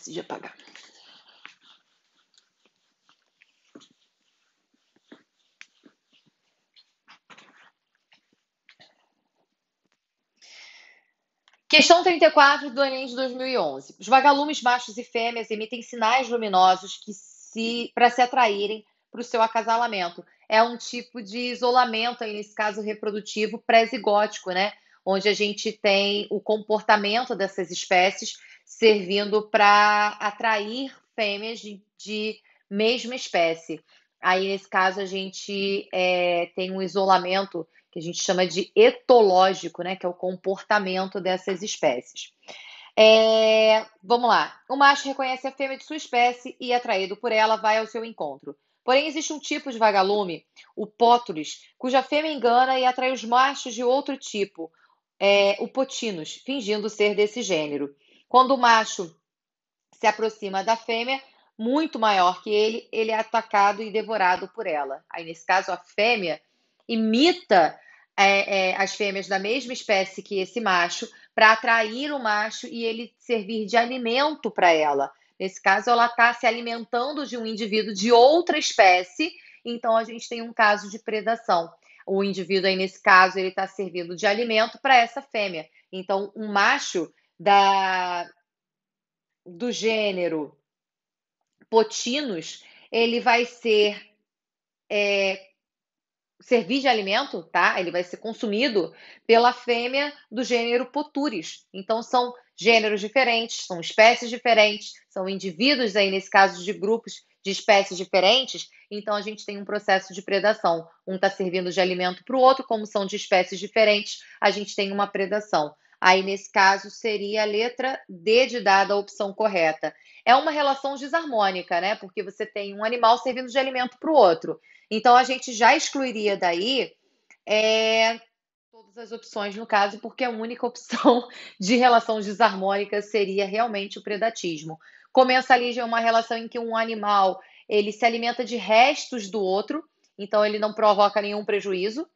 Esqueci de apagar. Questão 34 do Enem de 2011. Os vagalumes machos e fêmeas emitem sinais luminosos para se atraírem para o seu acasalamento. É um tipo de isolamento, aí, nesse caso reprodutivo, pré-zigótico, né? Onde a gente tem o comportamento dessas espécies servindo para atrair fêmeas de mesma espécie. Aí, nesse caso, a gente tem um isolamento que a gente chama de etológico, né, que é o comportamento dessas espécies. Vamos lá. O macho reconhece a fêmea de sua espécie e, atraído por ela, vai ao seu encontro. Porém, existe um tipo de vagalume, o póturis, cuja fêmea engana e atrai os machos de outro tipo, o potinus, fingindo ser desse gênero. Quando o macho se aproxima da fêmea, muito maior que ele é atacado e devorado por ela. Aí, nesse caso, a fêmea imita as fêmeas da mesma espécie que esse macho para atrair o macho e ele servir de alimento para ela. Nesse caso, ela está se alimentando de um indivíduo de outra espécie, então a gente tem um caso de predação. O indivíduo aí, nesse caso, ele está servindo de alimento para essa fêmea. Então, um macho do gênero potinus, ele vai servir de alimento, tá? Ele vai ser consumido pela fêmea do gênero Poturis. Então, são gêneros diferentes, são espécies diferentes, são indivíduos aí, nesse caso, de grupos de espécies diferentes. Então, a gente tem um processo de predação. Um está servindo de alimento para o outro, como são de espécies diferentes, a gente tem uma predação. Aí, nesse caso, seria a letra D de dada a opção correta. É uma relação desarmônica, né? Porque você tem um animal servindo de alimento para o outro. Então, a gente já excluiria daí todas as opções, no caso, porque a única opção de relação desarmônica seria realmente o predatismo. Comensalismo é uma relação em que um animal ele se alimenta de restos do outro, então ele não provoca nenhum prejuízo.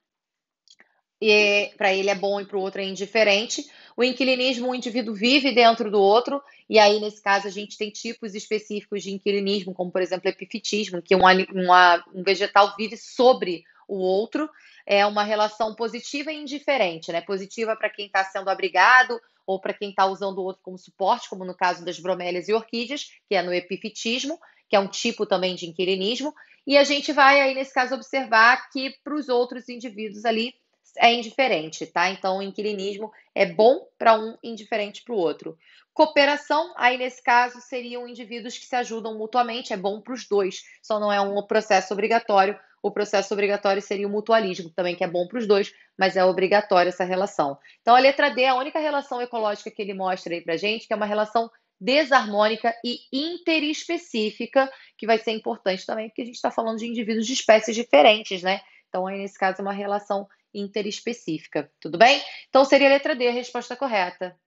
E para ele é bom e para o outro é indiferente. O inquilinismo, um indivíduo vive dentro do outro, e aí, nesse caso, a gente tem tipos específicos de inquilinismo, como, por exemplo, epifitismo, que um vegetal vive sobre o outro. É uma relação positiva e indiferente, né? Positiva para quem está sendo abrigado ou para quem está usando o outro como suporte, como no caso das bromélias e orquídeas, que é no epifitismo, que é um tipo também de inquilinismo. E a gente vai aí, nesse caso, observar que para os outros indivíduos ali é indiferente, tá? Então, o inquilinismo é bom para um, indiferente para o outro. Cooperação, aí nesse caso, seriam indivíduos que se ajudam mutuamente, é bom para os dois, só não é um processo obrigatório. O processo obrigatório seria o mutualismo, também que é bom para os dois, mas é obrigatório essa relação. Então, a letra D é a única relação ecológica que ele mostra aí para gente, que é uma relação desarmônica e interespecífica, que vai ser importante também, porque a gente está falando de indivíduos de espécies diferentes, né? Então, aí, nesse caso, é uma relação interespecífica, tudo bem? Então, seria a letra D a resposta correta.